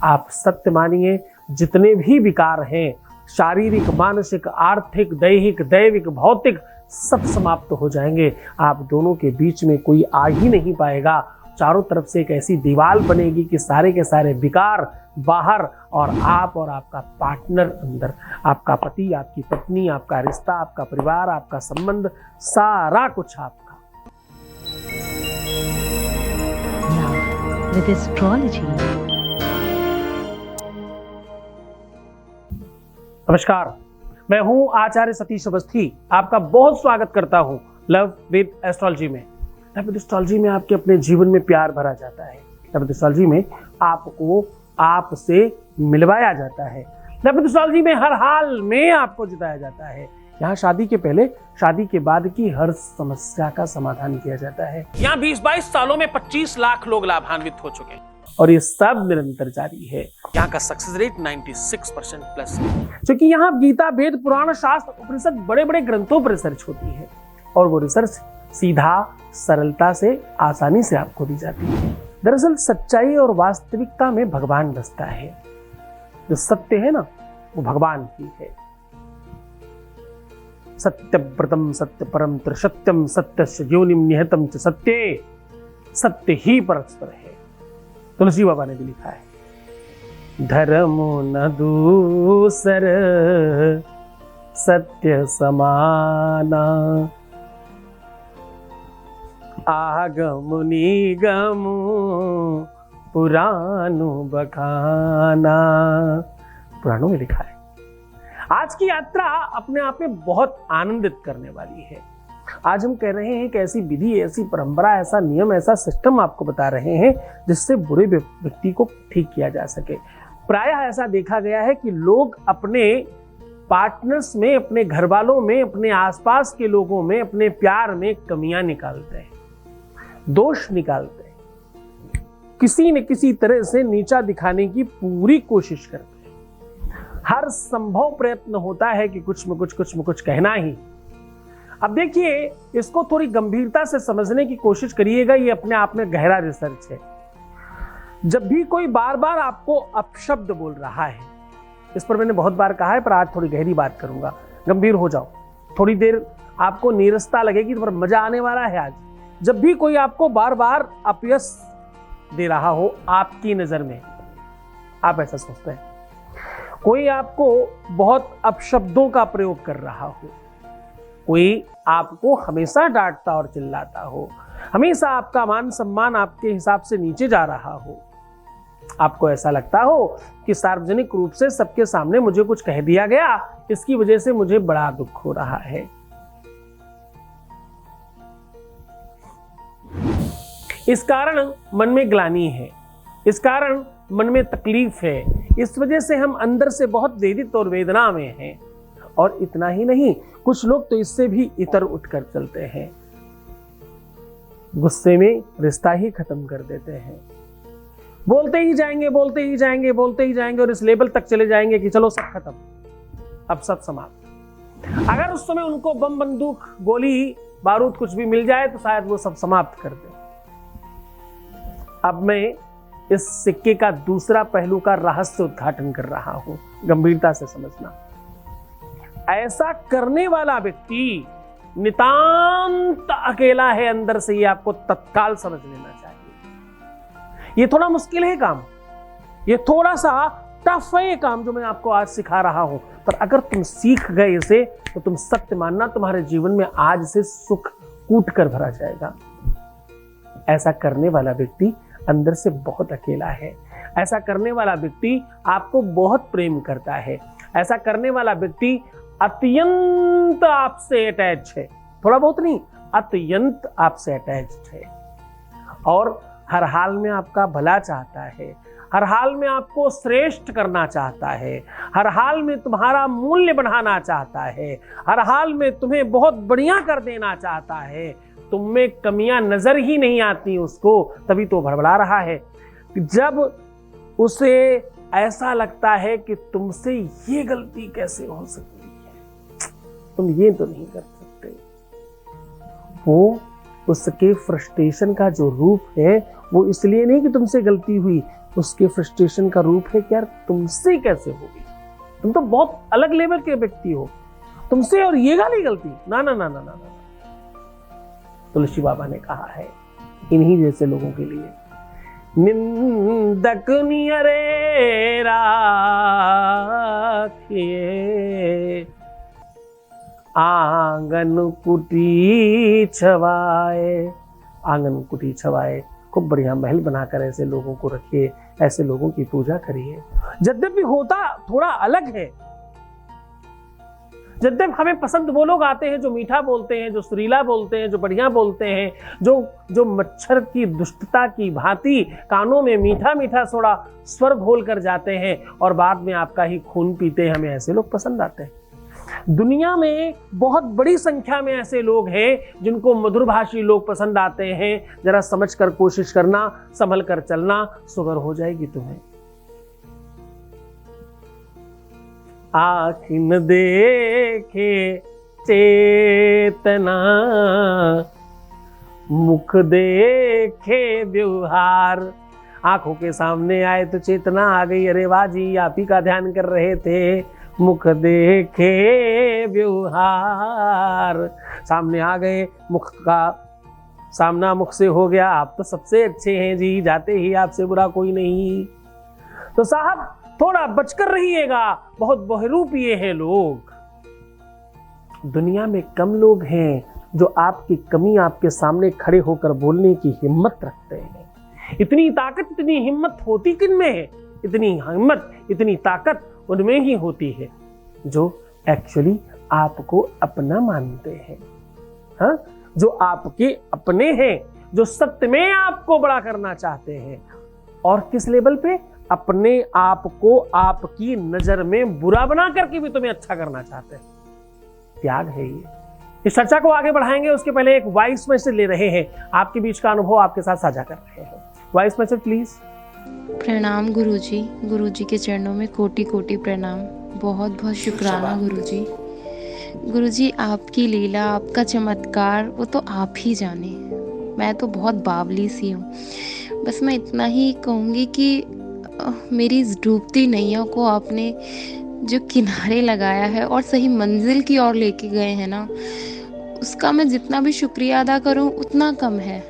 आप सत्य मानिए, जितने भी विकार हैं, शारीरिक, मानसिक, आर्थिक, दैहिक, दैविक, भौतिक, सब समाप्त हो जाएंगे। आप दोनों के बीच में कोई आ ही नहीं पाएगा। चारों तरफ से एक ऐसी दीवार बनेगी कि सारे के सारे विकार बाहर और आप और आपका पार्टनर अंदर, आपका पति, आपकी पत्नी, आपका रिश्ता, आपका परिवार, आपका संबंध, सारा कुछ आपका। Now, with astrology. नमस्कार, मैं हूं आचार्य सतीश अवस्थी। आपका बहुत स्वागत करता हूं लव विद एस्ट्रोलॉजी में। लव विद एस्ट्रोलॉजी में आपके अपने जीवन में प्यार भरा जाता है। लव विद एस्ट्रोलॉजी में आपको आपसे मिलवाया जाता है। लव विद एस्ट्रोलॉजी में हर हाल में आपको जिताया जाता है। यहाँ शादी के पहले, शादी के बाद की हर समस्या का समाधान किया जाता है। यहाँ 20-22 सालों में 25 लाख लोग लाभान्वित हो चुके हैं और ये सब निरंतर जारी है। यहाँ का सक्सेस रेट 96% प्लस है, क्योंकि यहाँ गीता, वेद, पुराण, शास्त्र, उपनिषद, बड़े बड़े ग्रंथों पर रिसर्च होती है और वो रिसर्च सीधा, सरलता से, आसानी से आपको दी जाती है। दरअसल सच्चाई और वास्तविकता में भगवान बसता है। जो सत्य है ना, वो भगवान ही है। सत्य व्रतम सत्य परम त्रिसत्यम सत्यस्य योनिम निहतम च सत्ये, सत्य ही परस्पर है। तुलसी बाबा ने भी लिखा है, धर्म न दूसर सत्य समाना, आगम निगम पुराणु बखाना। पुराणों में लिखा है। आज की यात्रा अपने आप में बहुत आनंदित करने वाली है। आज हम कह रहे हैं कि ऐसी विधि, ऐसी परंपरा, ऐसा नियम, ऐसा सिस्टम आपको बता रहे हैं जिससे बुरे व्यक्ति को ठीक किया जा सके। प्रायः ऐसा देखा गया है कि लोग अपने पार्टनर्स में, अपने घर वालों में, अपने आसपास के लोगों में, अपने प्यार में कमियां निकालते हैं, दोष निकालते हैं, किसी न किसी तरह से नीचा दिखाने की पूरी कोशिश करते हैं। हर संभव प्रयत्न होता है कि कुछ में कुछ कहना ही। अब देखिए, इसको थोड़ी गंभीरता से समझने की कोशिश करिएगा। ये अपने आप में गहरा रिसर्च है। जब भी कोई बार बार आपको अपशब्द बोल रहा है, इस पर मैंने बहुत बार कहा है, पर आज थोड़ी गहरी बात करूंगा। गंभीर हो जाओ, थोड़ी देर आपको नीरसता लगेगी, पर मजा आने वाला है आज। जब भी कोई आपको बार बार अपयश दे रहा हो आपकी नजर में, आप ऐसा सोचते हैं, कोई आपको बहुत अपशब्दों का प्रयोग कर रहा हो, कोई आपको हमेशा डांटता और चिल्लाता हो, हमेशा आपका मान सम्मान आपके हिसाब से नीचे जा रहा हो, आपको ऐसा लगता हो कि सार्वजनिक रूप से सबके सामने मुझे कुछ कह दिया गया, इसकी वजह से मुझे बड़ा दुख हो रहा है। इस कारण मन में ग्लानि है, इस कारण मन में तकलीफ है, इस वजह से हम अंदर से बहुत वेदित और वेदना में हैं। और इतना ही नहीं, कुछ लोग तो इससे भी इतर उठकर चलते हैं, गुस्से में रिश्ता ही खत्म कर देते हैं। बोलते ही जाएंगे, बोलते ही जाएंगे, बोलते ही जाएंगे और इस लेवल तक चले जाएंगे कि चलो सब खत्म, अब सब समाप्त। अगर उस समय उनको बम, बंदूक, गोली, बारूद कुछ भी मिल जाए तो शायद वो सब समाप्त कर दे। अब मैं इस सिक्के का दूसरा पहलू का रहस्य उद्घाटन कर रहा हूं, गंभीरता से समझना। ऐसा करने वाला व्यक्ति नितांत अकेला है अंदर से, ये आपको तत्काल समझ लेना चाहिए। ये थोड़ा मुश्किल है काम, ये थोड़ा सा टफ है ये काम जो मैं आपको आज सिखा रहा हूं, पर अगर तुम सीख गए इसे तो तुम सत्य मानना, तुम्हारे जीवन में आज से सुख कूट कर भरा जाएगा। ऐसा करने वाला व्यक्ति अंदर से बहुत अकेला है। ऐसा करने वाला व्यक्ति आपको बहुत प्रेम करता है। ऐसा करने वाला व्यक्ति अत्यंत आपसे अटैच है, थोड़ा बहुत नहीं, अत्यंत आपसे अटैच है और हर हाल में आपका भला चाहता है, हर हाल में आपको श्रेष्ठ करना चाहता है, हर हाल में तुम्हारा मूल्य बढ़ाना चाहता है, हर हाल में तुम्हें बहुत बढ़िया कर देना चाहता है। तुम में कमियां नजर ही नहीं आती उसको, तभी तो भड़बड़ा रहा है। जब उसे ऐसा लगता है कि तुमसे ये गलती कैसे हो सकती है, तुम ये तो नहीं कर सकते, वो उसके फ्रस्ट्रेशन का जो रूप है वो इसलिए नहीं कि तुमसे गलती हुई, उसके फ्रस्ट्रेशन का रूप है कि यार तुमसे कैसे होगी, तुम तो बहुत अलग लेवल के व्यक्ति हो, तुमसे और ये गाली गलती, ना ना ना ना ना ना। तुलसी बाबा ने कहा है इन्हीं जैसे लोगों के लिए, निंदक नियरे राखिए, आंगन कुटी छवाए। आंगन कुटी छवाए, खूब बढ़िया महल बनाकर ऐसे लोगों को रखिए, ऐसे लोगों की पूजा करिए। यद्यपि होता थोड़ा अलग है, यद्यप हमें पसंद वो लोग आते हैं जो मीठा बोलते हैं, जो सुरीला बोलते हैं, जो बढ़िया बोलते हैं, जो मच्छर की दुष्टता की भांति कानों में मीठा मीठा थोड़ा स्वर घोल कर जाते हैं और बाद में आपका ही खून पीते हैं, हमें ऐसे लोग पसंद आते हैं। दुनिया में बहुत बड़ी संख्या में ऐसे लोग हैं जिनको मधुरभाषी लोग पसंद आते हैं। जरा समझ कर कोशिश करना, संभल कर चलना, सुगर हो जाएगी तुम्हें। आँख न देखे चेतना, मुख देखे व्यवहार। आंखों के सामने आए तो चेतना आ गई, अरे वाह जी आप ही का ध्यान कर रहे थे। मुख देखे व्यवहार, सामने आ गए, मुख का सामना मुख से हो गया, आप तो सबसे अच्छे हैं जी, जाते ही आपसे बुरा कोई नहीं। तो साहब थोड़ा बचकर रहिएगा, बहुत बहरूपिये हैं लोग। दुनिया में कम लोग हैं जो आपकी कमी आपके सामने खड़े होकर बोलने की हिम्मत रखते हैं। इतनी ताकत, इतनी हिम्मत होती किन में है? इतनी हिम्मत, इतनी ताकत उनमें ही होती है जो एक्चुअली आपको अपना मानते हैं, हाँ, जो आपके अपने हैं, जो सत्य में आपको बड़ा करना चाहते हैं। और किस लेवल पे? अपने आप को आपकी नजर में बुरा बना करके भी तुम्हें अच्छा करना चाहते हैं। त्याग है ये। इस चर्चा को आगे बढ़ाएंगे, उसके पहले एक वॉइस मैसेज ले रहे हैं, आपके बीच का अनुभव आपके साथ साझा कर रहे हैं। Voice message please. प्रणाम गुरुजी, गुरुजी के चरणों में कोटि कोटि प्रणाम। बहुत बहुत शुक्राना गुरुजी। गुरुजी आपकी लीला, आपका चमत्कार वो तो आप ही जाने, मैं तो बहुत बावली सी हूँ। बस मैं इतना ही कहूँगी कि मेरी इस डूबती नैया को आपने जो किनारे लगाया है और सही मंजिल की ओर लेके गए हैं ना, उसका मैं जितना भी शुक्रिया अदा करूँ उतना कम है।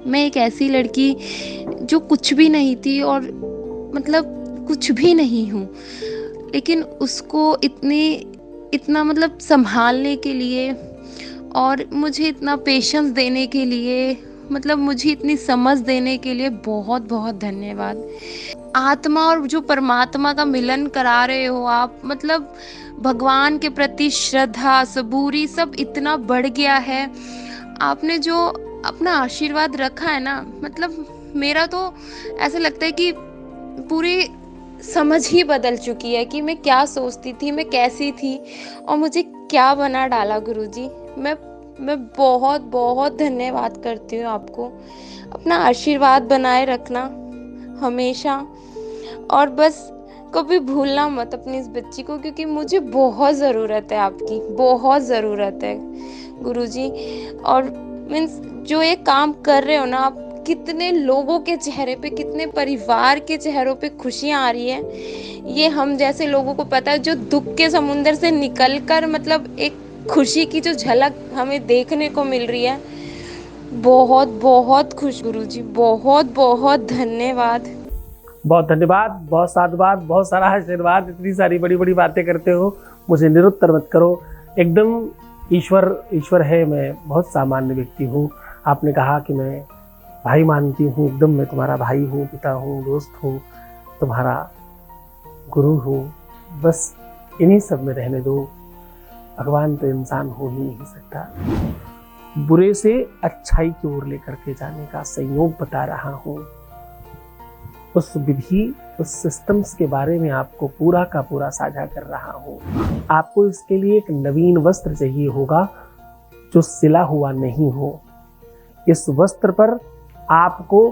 मैं एक ऐसी लड़की जो कुछ भी नहीं थी और मतलब कुछ भी नहीं हूँ, लेकिन उसको इतना मतलब संभालने के लिए और मुझे इतना पेशेंस देने के लिए, मतलब मुझे इतनी समझ देने के लिए बहुत बहुत धन्यवाद। आत्मा और जो परमात्मा का मिलन करा रहे हो आप, मतलब भगवान के प्रति श्रद्धा, सबूरी सब इतना बढ़ गया है। आपने जो अपना आशीर्वाद रखा है ना, मतलब मेरा तो ऐसा लगता है कि पूरी समझ ही बदल चुकी है कि मैं क्या सोचती थी, मैं कैसी थी और मुझे क्या बना डाला गुरुजी। मैं बहुत बहुत धन्यवाद करती हूँ आपको। अपना आशीर्वाद बनाए रखना हमेशा, और बस कभी भूलना मत अपनी इस बच्ची को, क्योंकि मुझे बहुत ज़रूरत है आपकी, बहुत ज़रूरत है गुरुजी। और मीन्स जो ये काम कर रहे हो ना आप, कितने लोगों के चेहरे पे, कितने परिवार के चेहरों पे खुशियाँ आ रही है, ये हम जैसे लोगों को पता है, जो दुख के समुंदर से निकलकर मतलब एक खुशी की जो झलक हमें देखने को मिल रही है। बहुत बहुत खुश गुरुजी, बहुत बहुत धन्यवाद। बहुत धन्यवाद, बहुत साधुवाद, बहुत सारा आशीर्वाद। इतनी सारी बड़ी बड़ी बातें करते हो, मुझे निरुत्तर मत करो। एकदम ईश्वर है, मैं बहुत सामान्य व्यक्ति हूँ। आपने कहा कि मैं भाई मानती हूँ, एकदम मैं तुम्हारा भाई हूँ, पिता हूँ, दोस्त हूँ, तुम्हारा गुरु हूँ। बस इन्हीं सब में रहने दो। भगवान तो इंसान हो ही नहीं सकता। बुरे से अच्छाई की ओर लेकर के जाने का संयोग बता रहा हूँ। उस विधि, उस सिस्टम्स के बारे में आपको पूरा का पूरा साझा कर रहा हूँ। आपको इसके लिए एक नवीन वस्त्र चाहिए होगा जो सिला हुआ नहीं हो। इस वस्त्र पर आपको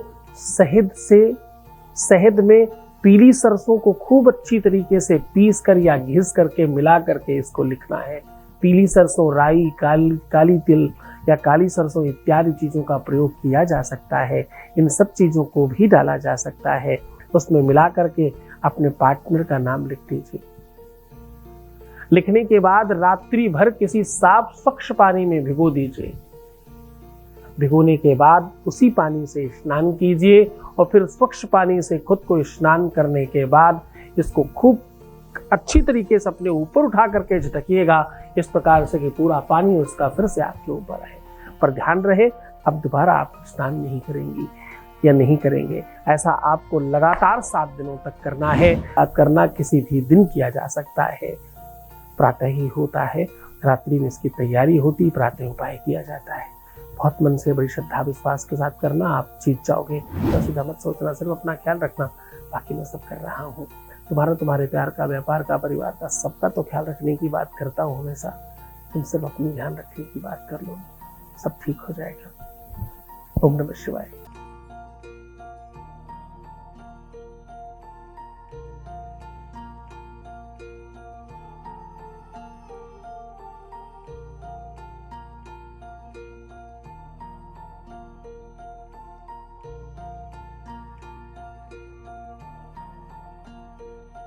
शहद में पीली सरसों को खूब अच्छी तरीके से पीस कर या घिस करके मिला करके इसको लिखना है। पीली सरसों, राई, काली तिल या काली सरसों इत्यादि चीज़ों का प्रयोग किया जा सकता है। इन सब चीज़ों को भी डाला जा सकता है। उसमें मिला करके अपने पार्टनर का नाम लिख दीजिए। लिखने के बाद रात्रि भर किसी साफ स्वच्छ पानी में भिगो दीजिए। भिगोने के बाद उसी पानी से स्नान कीजिए और फिर स्वच्छ पानी से खुद को स्नान करने के बाद इसको खूब अच्छी तरीके से अपने ऊपर उठा करके झटकिएगा, इस प्रकार से कि पूरा पानी उसका फिर से आपके ऊपर आए। पर ध्यान रहे, अब दोबारा आप स्नान नहीं करेंगी या नहीं करेंगे। ऐसा आपको लगातार 7 दिनों तक करना है। अब करना किसी भी दिन किया जा सकता है, प्रातः ही होता है, रात्रि में इसकी तैयारी होती, प्रातः उपाय किया जाता है। बहुत मन से बड़ी श्रद्धा विश्वास के साथ करना, आप जीत जाओगे। तो सीधा मत सोचना, सिर्फ अपना ख्याल रखना, बाकी मैं सब कर रहा हूँ। तुम्हारे प्यार का, व्यापार का, परिवार का, सबका तो ख्याल रखने की बात करता हूँ हमेशा। तुम सिर्फ अपनी ध्यान रखने की बात कर लो, सब ठीक हो जाएगा। ओम नमः शिवाय।